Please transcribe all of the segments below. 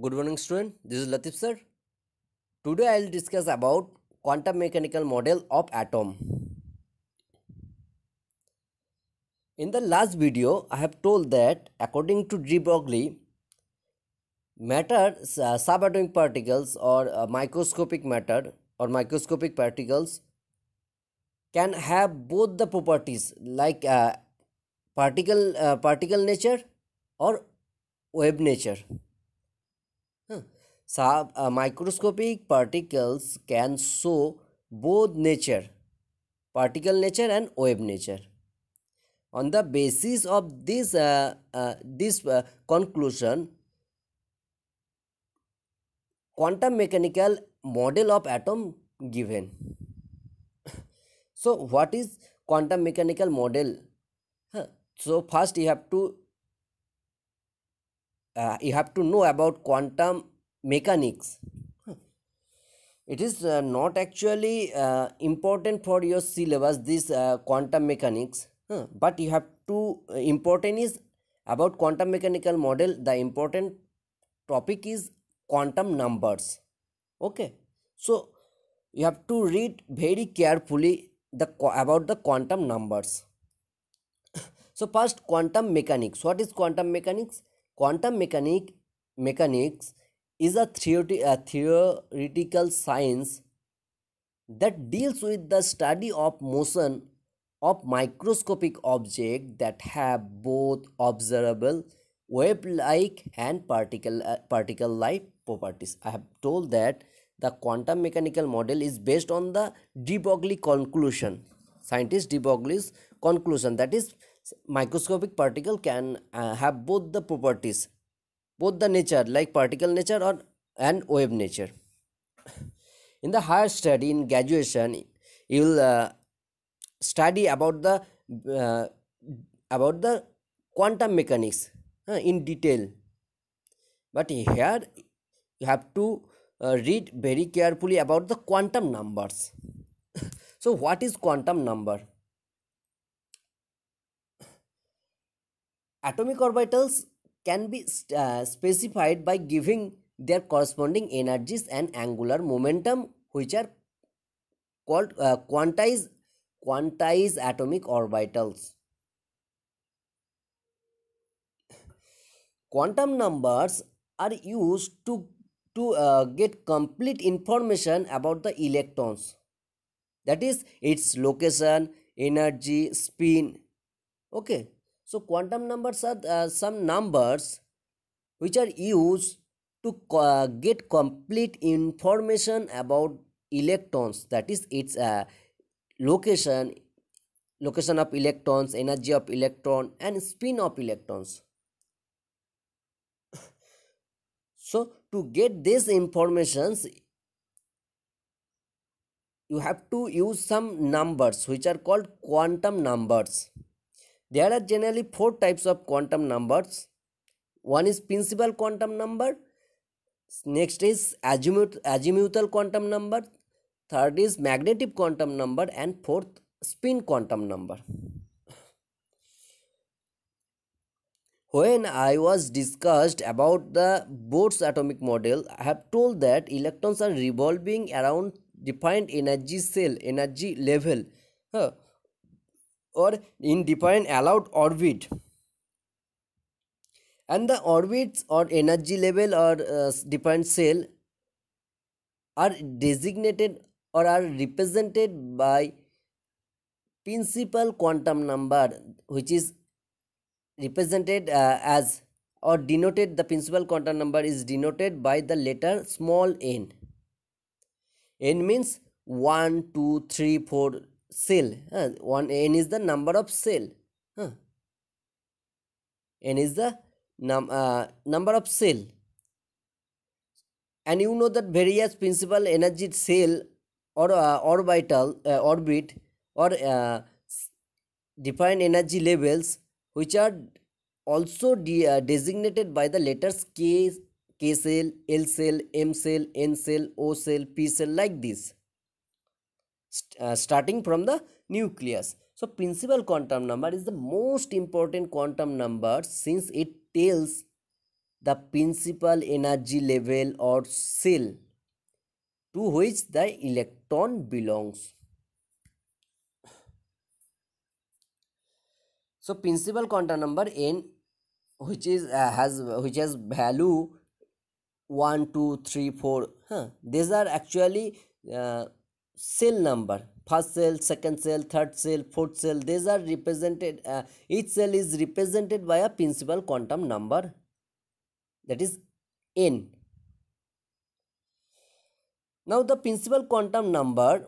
Good morning student, this is Latif sir. Today I will discuss about quantum mechanical model of atom. In the last video, I have told that according to de Broglie, matter, subatomic particles or microscopic matter or microscopic particles can have both the properties like particle nature or wave nature. Microscopic particles can show both nature, particle nature and wave nature. On the basis of this conclusion, quantum mechanical model of atom given. So, what is quantum mechanical model? So, first you have to know about quantum mechanics. It is not actually important for your syllabus, this quantum mechanics, but you have to important is about quantum mechanical model. The important topic is quantum numbers. Okay, so you have to read very carefully about the quantum numbers. So first, quantum mechanics. What is quantum mechanics? Quantum mechanics is a theoretical science that deals with the study of motion of microscopic objects that have both observable wave-like and particle-like properties. I have told that the quantum mechanical model is based on the de Broglie conclusion. Scientist de Broglie's conclusion, that is, microscopic particle can have both the properties, both the nature like particle nature or and wave nature. In the higher study in graduation, you will study uh, about the quantum mechanics in detail, but here you have to read very carefully about the quantum numbers. So what is quantum number? Atomic orbitals can be specified by giving their corresponding energies and angular momentum, which are called quantized atomic orbitals. Quantum numbers are used to get complete information about the electrons, that is its location, energy, spin. Okay, so quantum numbers are some numbers which are used to get complete information about electrons, that is its location, location of electrons, energy of electron and spin of electrons. So to get these informations, you have to use some numbers which are called quantum numbers. There are generally four types of quantum numbers. One is principal quantum number, next is azimuthal quantum number, third is magnetic quantum number, and fourth spin quantum number. When I was discussed about the Bohr's atomic model, I have told that electrons are revolving around defined energy level, or in defined allowed orbit, and the orbits or energy level or defined cell are designated or are represented by principal quantum number, which is represented as or denoted, the principal quantum number is denoted by the letter small n. N means 1 2 3 4 cell. One n is the number of cell. N is the number of cell, and you know that various principal energy cell or orbital orbit or defined energy levels, which are also designated by the letters K cell, L cell, M cell, N cell, O cell, P cell, like this, starting from the nucleus. So principal quantum number is the most important quantum number since it tells the principal energy level or cell to which the electron belongs. So principal quantum number n, which has value 1, 2, 3, 4. These are actually cell number. First cell, second cell, third cell, fourth cell. These are represented. Each cell is represented by a principal quantum number, that is n. Now the principal quantum number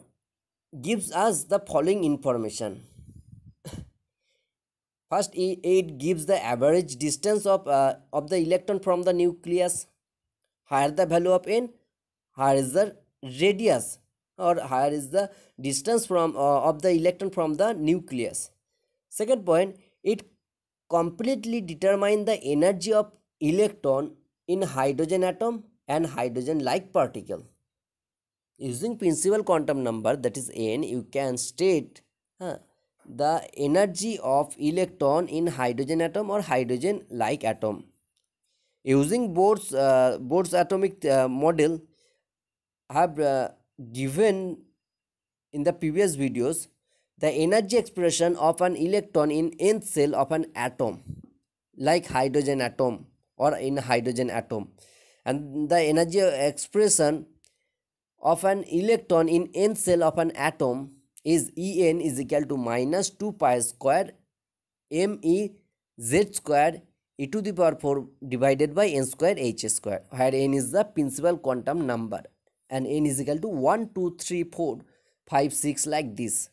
gives us the following information. First, it gives the average distance of the electron from the nucleus. Higher the value of n, higher is the radius, or higher is the distance from of the electron from the nucleus. Second point, it completely determines the energy of electron in hydrogen atom and hydrogen like particle. Using principal quantum number, that is n, you can state the energy of electron in hydrogen atom or hydrogen like atom. Using Bohr's atomic model, I have given in the previous videos the energy expression of an electron in nth cell of an atom, like hydrogen atom or in hydrogen atom, and the energy expression of an electron in nth cell of an atom is En is equal to minus 2 pi square me z square e to the power 4 divided by n square h square, where n is the principal quantum number and n is equal to 1, 2, 3, 4, 5, 6 like this.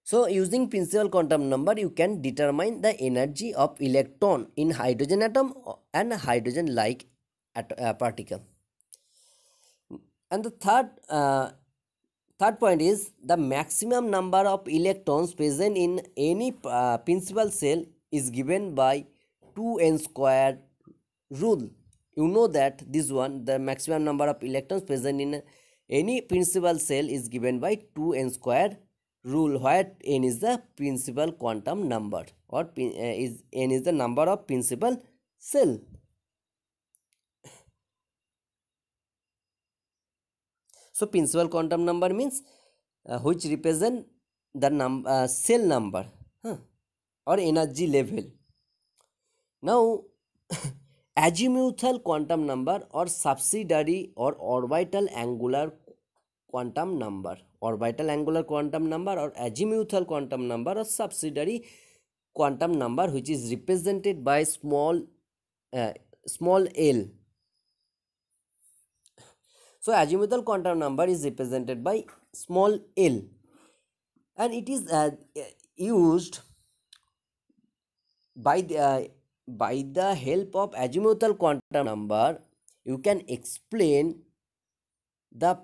So using principal quantum number, you can determine the energy of electron in hydrogen atom and hydrogen like particle. And the third point is the maximum number of electrons present in any principal cell is given by 2n square rule. You know that this one, the maximum number of electrons present in any principal cell is given by 2n square rule, where n is the principal quantum number, or n is the number of principal cell. So principal quantum number means which represent the cell number or energy level. Now azimuthal quantum number or subsidiary or orbital angular quantum number, orbital angular quantum number or azimuthal quantum number or subsidiary quantum number, which is represented by small l. So azimuthal quantum number is represented by small l, and it is used by the help of azimuthal quantum number. You can explain the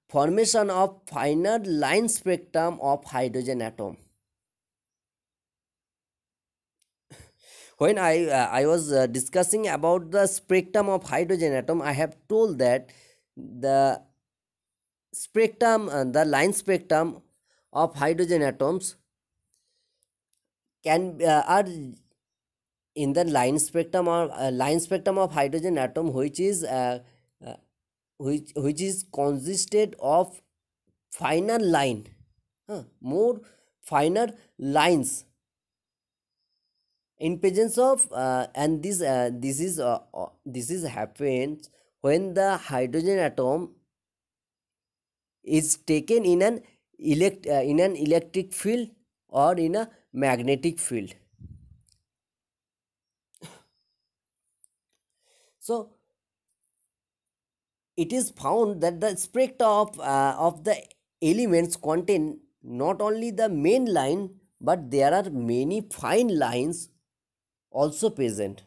formation of finer line spectrum of hydrogen atom. When I was discussing about the spectrum of hydrogen atom, I have told that the spectrum, the line spectrum of hydrogen atoms can are in the line spectrum or line spectrum of hydrogen atom, which is consisted of finer line, more finer lines. In presence of and this is happens when the hydrogen atom is taken in an electric field or in a magnetic field. So it is found that the spectra of the elements contain not only the main line, but there are many fine lines also present,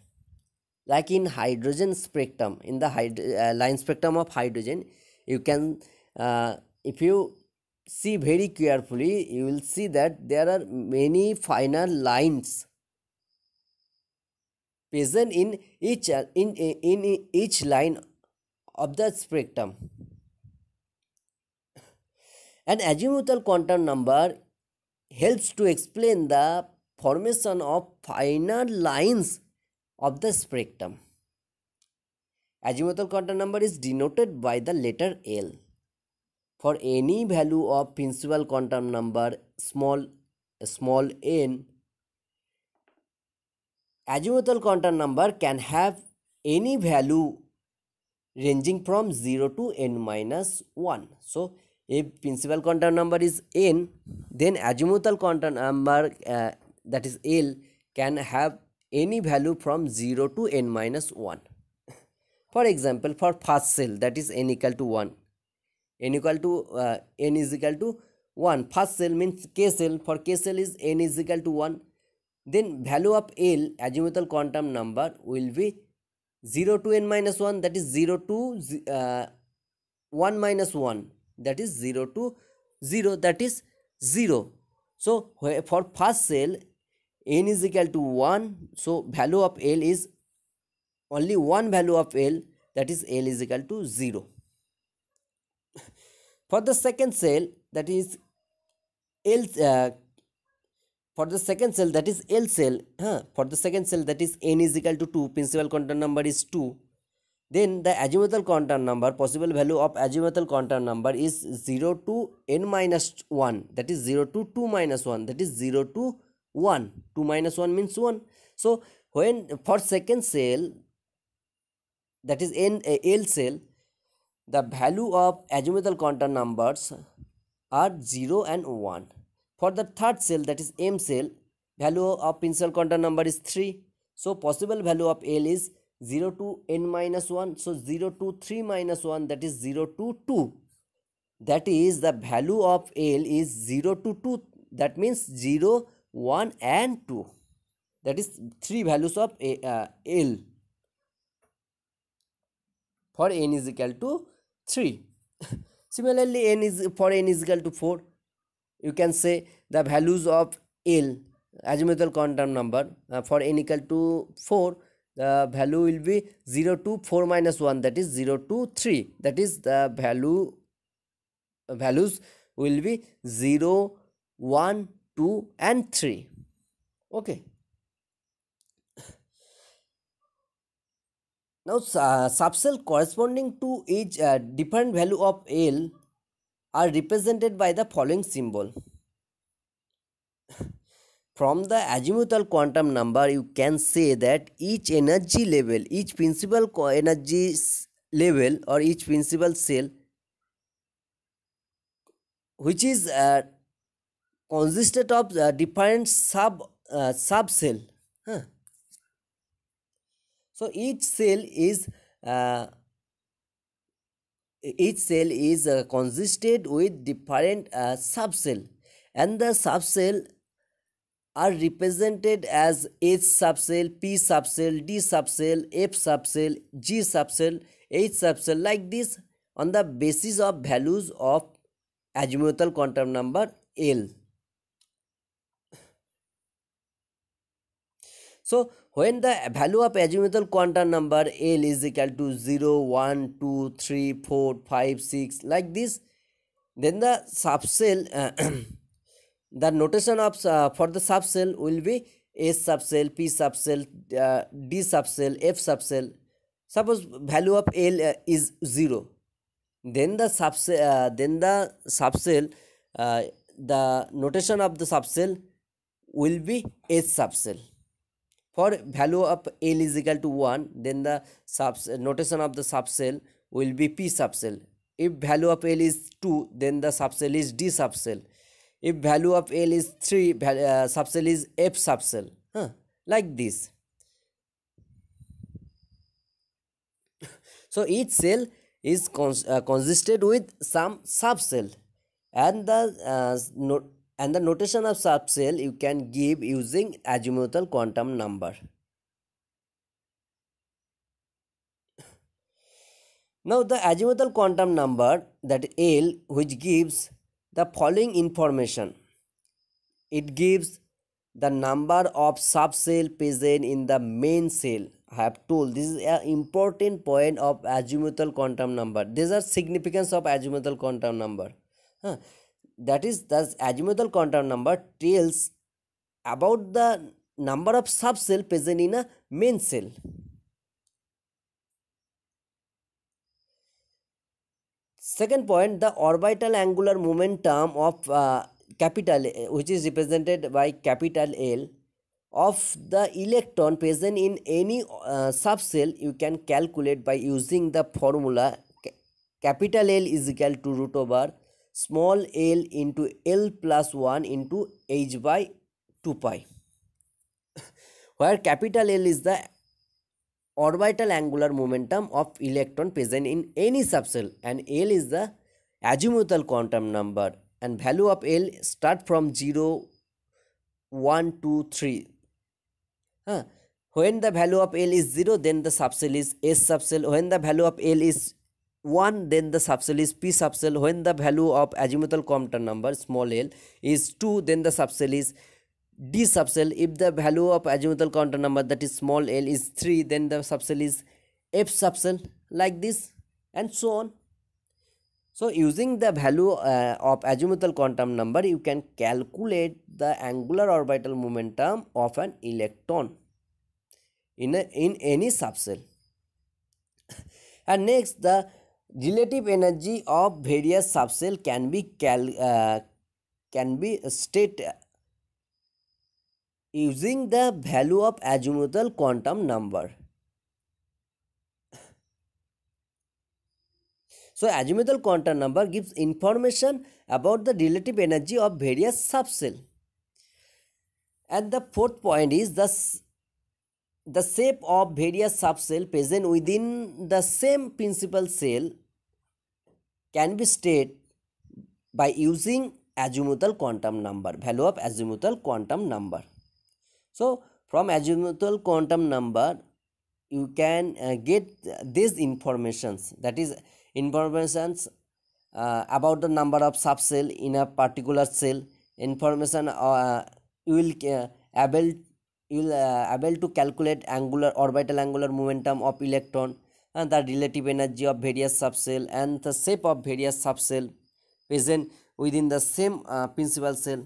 like in hydrogen spectrum. In the line spectrum of hydrogen, you can if you see very carefully, you will see that there are many finer lines present in each line of the spectrum. An azimuthal quantum number helps to explain the formation of finer lines of the spectrum. Azimuthal quantum number is denoted by the letter L. For any value of principal quantum number small n, azimuthal quantum number can have any value ranging from 0 to n minus 1. So, if principal quantum number is n, then azimuthal quantum number that is L can have any value from 0 to n minus 1. For example, for first cell, that is n equal to 1, n is equal to 1. First cell means k cell. For k cell is n is equal to 1. Then value of L, azimuthal quantum number, will be 0 to n minus 1, that is 0 to 1 minus 1, that is 0 to 0, that is 0. So, for first cell, n is equal to 1. So, value of L is only one value of L, that is L is equal to 0. For the second cell, that is L, for the second cell, that is L cell, for the second cell, that is n is equal to 2, principal quantum number is 2. Then the azimuthal quantum number, possible value of azimuthal quantum number is 0 to n minus 1, that is 0 to 2 minus 1, that is 0 to 1. 2 minus 1 means 1. So, when for second cell, that is L cell, the value of azimuthal quantum numbers are 0 and 1. For the third cell, that is M cell, value of principal quantum number is 3. So, possible value of L is 0 to n minus 1. So, 0 to 3 minus 1, that is 0 to 2. That is, the value of L is 0 to 2. That means 0, 1 and 2. That is 3 values of L for n is equal to 3. Similarly, for n is equal to 4. You can say the values of L, azimuthal quantum number, for n equal to 4, the value will be 0 to 4 minus 1, that is 0 to 3. That is, the values will be 0, 1, 2 and 3. Okay. Now, subcell corresponding to each different value of L are represented by the following symbol. From the azimuthal quantum number, you can say that each energy level, each principal energy level or each principal cell, which is consisted of different subcell. So, each cell is consisted with different subcell, and the subcell are represented as H subcell, P subcell, D subcell, F subcell, G subcell, H subcell, like this, on the basis of values of azimuthal quantum number L. So, when the value of azimuthal quantum number L is equal to 0, 1, 2, 3, 4, 5, 6, like this, then the subcell, the notation of for the subcell will be S subcell, P subcell, D subcell, F subcell. Suppose value of L is 0, then the subcell, the notation of the subcell will be S subcell. For value of L is equal to 1, then the notation of the subcell will be P subcell. If value of L is 2, then the subcell is D subcell. If value of L is 3, subcell is F subcell. Like this. So, each cell is consisted with some subcell, and the notation of subcell you can give using azimuthal quantum number. Now, the azimuthal quantum number, that L, which gives the following information. It gives the number of subcell present in the main cell. I have told this is an important point of azimuthal quantum number. These are significance of azimuthal quantum number. that is the azimuthal quantum number tells about the number of subcell present in a main cell. Second point, the orbital angular momentum of capital which is represented by capital L of the electron present in any subcell you can calculate by using the formula capital L is equal to root over small l into L plus 1 into h by 2 pi, where capital L is the orbital angular momentum of electron present in any subcell and L is the azimuthal quantum number, and value of L start from 0, 1, 2, 3. When the value of L is 0, then the subcell is S subcell. When the value of L is 1, then the subcell is P subcell. When the value of azimuthal quantum number small l is 2, then the subcell is D subcell. If the value of azimuthal quantum number that is small l is 3, then the subcell is F subcell, like this and so on. So using the value of azimuthal quantum number, you can calculate the angular orbital momentum of an electron in any subcell. And next, the relative energy of various subcell can be stated using the value of azimuthal quantum number. So azimuthal quantum number gives information about the relative energy of various subcell. And the fourth point is the shape of various subcell present within the same principal cell can be stated by using azimuthal quantum number, value of azimuthal quantum number. So from azimuthal quantum number you can get these informations, that is informations about the number of subcell in a particular cell, information you will able to calculate orbital angular momentum of electron and the relative energy of various subcell and the shape of various subcell present within the same principal cell.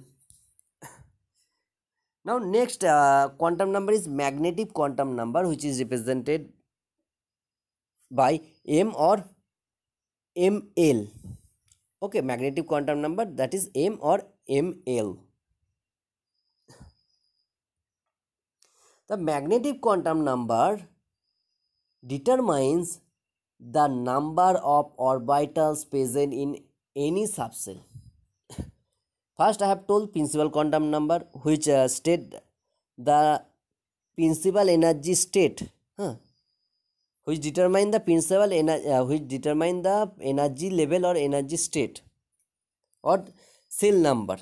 Now next quantum number is magnetic quantum number, which is represented by M or ML. Okay, magnetic quantum number, that is M or ML. The magnetic quantum number determines the number of orbitals present in any subcell. First I have told principal quantum number, which state the principal energy state, which determine the energy level or energy state or cell number.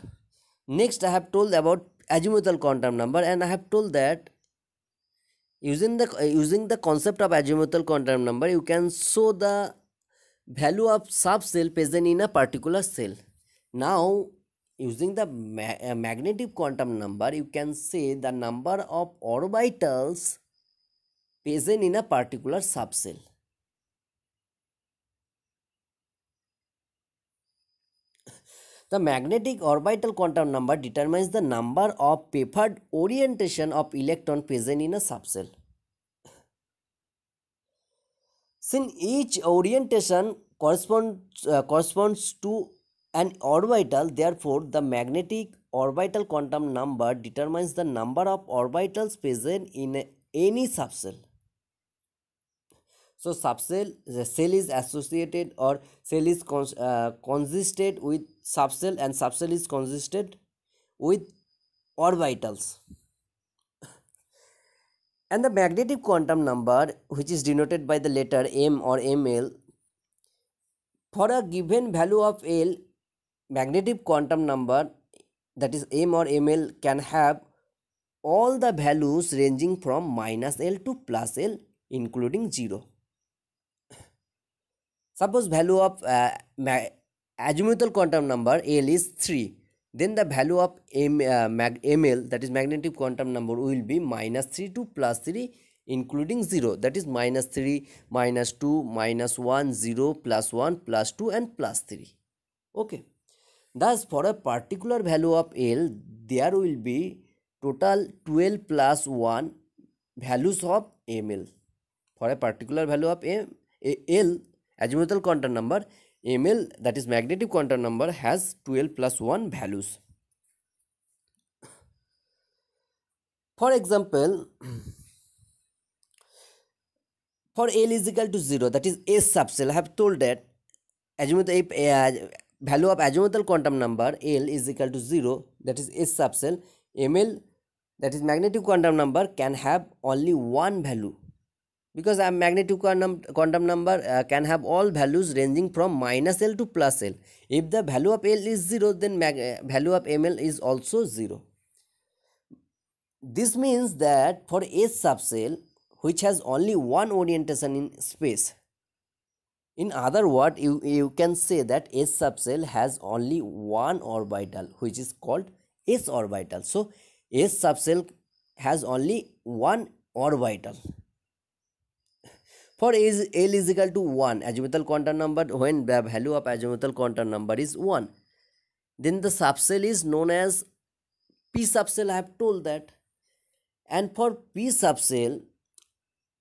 Next I have told about azimuthal quantum number, and I have told that using the concept of azimuthal quantum number you can show the value of subcell present in a particular cell. Now using the magnetic quantum number you can say the number of orbitals present in a particular subcell. The magnetic orbital quantum number determines the number of preferred orientation of electron present in a subcell. Since each orientation corresponds to an orbital, therefore the magnetic orbital quantum number determines the number of orbitals present in any subcell. So the cell is associated or cell is consisted with subcell, and subcell is consisted with orbitals. And the magnetic quantum number, which is denoted by the letter M or ML, for a given value of L, magnetic quantum number, that is M or ML, can have all the values ranging from minus L to plus L including 0. Suppose value of azimuthal quantum number L is 3, then the value of ML, that is magnetic quantum number, will be minus 3 to plus 3 including 0, that is minus 3, minus 2, minus 1, 0, plus 1, plus 2 and plus 3. Okay. Thus, for a particular value of L, there will be total 12 plus 1 values of ml. For a particular value of L, azimuthal quantum number, ml, that is magnetic quantum number, has 12 plus 1 values. For example, for L is equal to 0, that is S subcell, I have told that value of azimuthal quantum number L is equal to 0, that is S subcell, ml, that is magnetic quantum number, can have only one value, because a magnetic quantum number can have all values ranging from minus L to plus L. If the value of L is 0, then value of ml is also 0. This means that for S subcell, which has only one orientation in space, in other words, you can say that S subcell has only one orbital, which is called S orbital. So S subcell has only one orbital. For L is equal to 1, azimuthal quantum number, when the value of azimuthal quantum number is 1, then the subcell is known as P subcell, I have told that. And for P subcell,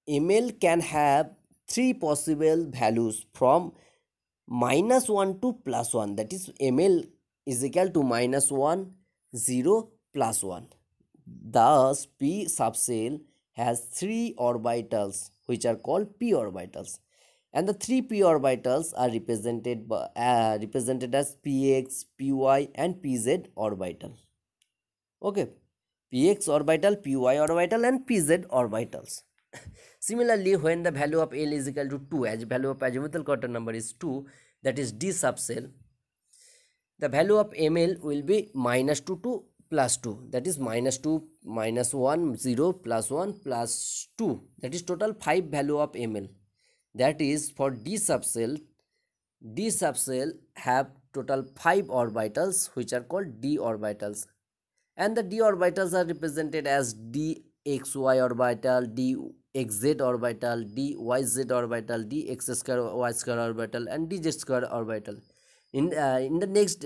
ml can have three possible values from minus 1 to plus 1, that is ml is equal to minus 1, 0, plus 1. Thus, P subcell has three orbitals which are called p orbitals, and the three p orbitals are represented as px, py, and pz orbital. Okay, px orbital, py orbital, and pz orbitals. Similarly, when the value of L is equal to 2, as value of azimuthal quantum number is 2, that is D subcell, the value of ml will be minus 2 to plus 2, that is minus 2, minus 1, 0, plus 1, plus 2, that is total 5 value of ml. That is, for D subcell have total 5 orbitals which are called D orbitals, and the D orbitals are represented as dxy orbital, dxz orbital, dyz orbital, dx square y square orbital, and dz square orbital. In the next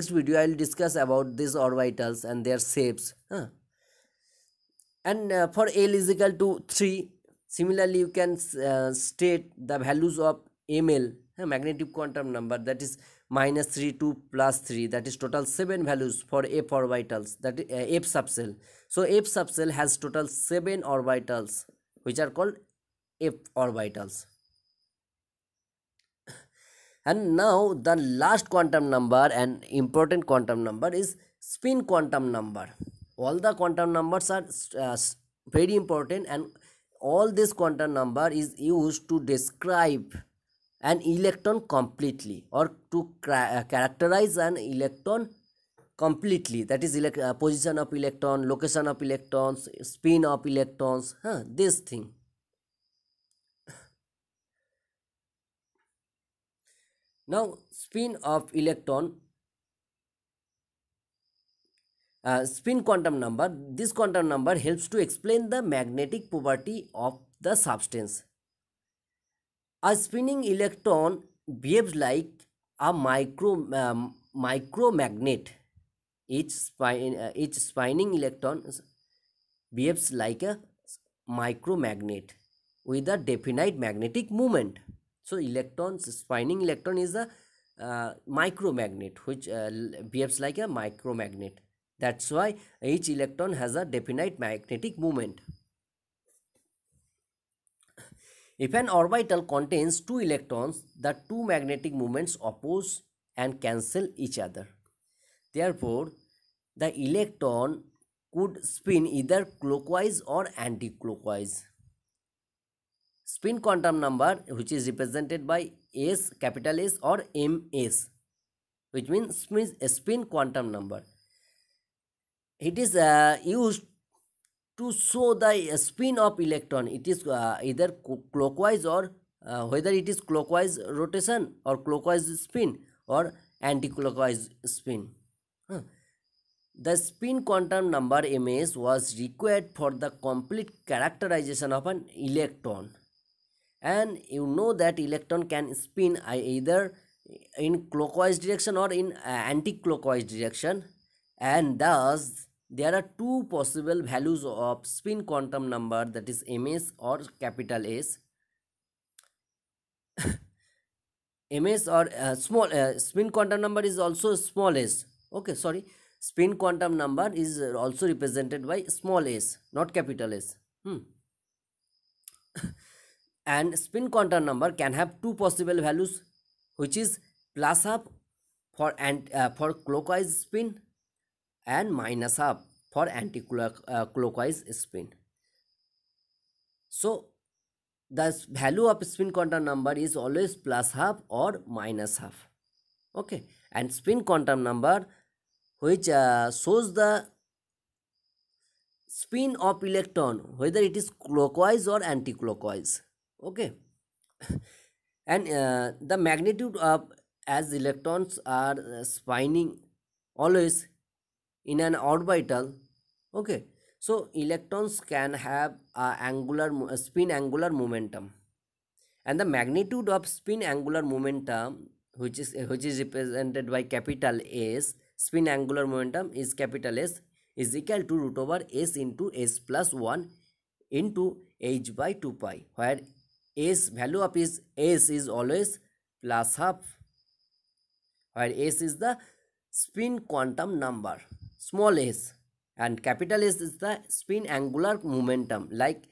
video, I will discuss about these orbitals and their shapes. And for L is equal to 3, similarly you can state the values of ml, magnetic quantum number, that is minus 3 to plus 3, that is total 7 values for F orbitals, that is F subcell. So F subcell has total 7 orbitals which are called F orbitals. And now the last quantum number and important quantum number is spin quantum number. All the quantum numbers are very important, and all this quantum number is used to describe an electron completely, or to characterize an electron completely, that is position of electron, location of electrons, spin of electrons, this thing. Now, spin of electron, spin quantum number, this quantum number helps to explain the magnetic property of the substance. A spinning electron behaves like a micromagnet. Each spinning electron behaves like a micromagnet with a definite magnetic moment. So spinning electron is a micromagnet which behaves like a micromagnet. That's why each electron has a definite magnetic moment. If an orbital contains two electrons, the two magnetic moments oppose and cancel each other. Therefore, the electron could spin either clockwise or anti-clockwise. Spin quantum number, which is represented by S, capital S, or ms, which means spin quantum number. It is used to show the spin of electron. It is either clockwise, or whether it is clockwise rotation or clockwise spin or anti-clockwise spin. The spin quantum number ms was required for the complete characterization of an electron. And you know that electron can spin either in clockwise direction or in anti-clockwise direction, and thus there are two possible values of spin quantum number, that is ms or capital S. ms or small spin quantum number is also small s. Okay, sorry, spin quantum number is also represented by small s, not capital S. And spin quantum number can have two possible values, which is plus half for clockwise spin and minus half for anti-clockwise spin. So the value of spin quantum number is always plus half or minus half. Okay, and spin quantum number which shows the spin of electron, whether it is clockwise or anti-clockwise. Okay, and the magnitude of, as electrons are spinning always in an orbital. Okay, so electrons can have a spin angular momentum, and the magnitude of spin angular momentum, which is represented by capital S, spin angular momentum is capital S, is equal to root over s into s plus 1 into h by 2 pi, where s value of is s is always plus half, where s is the spin quantum number, small s, and capital S is the spin angular momentum, like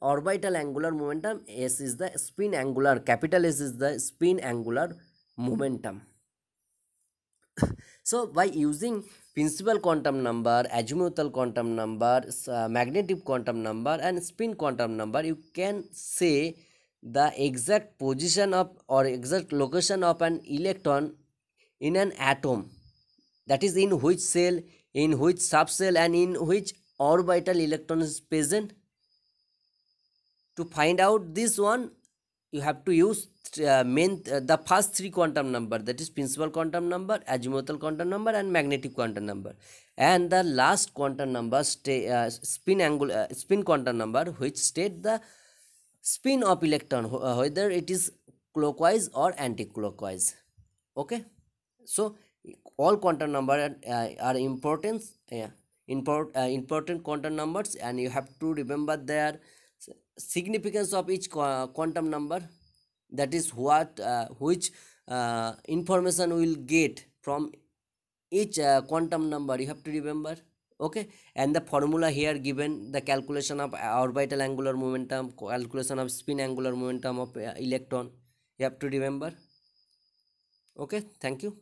orbital angular momentum, s is the spin angular, capital S is the spin angular momentum. So by using principal quantum number, azimuthal quantum number, magnetic quantum number and spin quantum number, you can say the exact position of or exact location of an electron in an atom, that is in which cell, in which subcell and in which orbital electron is present. To find out this one, you have to use the first three quantum number, that is principal quantum number, azimuthal quantum number and magnetic quantum number, and the last quantum number spin quantum number, which state the spin of electron, whether it is clockwise or anti-clockwise. Okay, so all quantum number are important quantum numbers, and you have to remember their significance of each quantum number, that is what which information we will get from each quantum number, you have to remember. Okay, and the formula here given, the calculation of orbital angular momentum, calculation of spin angular momentum of electron, you have to remember. Okay, thank you.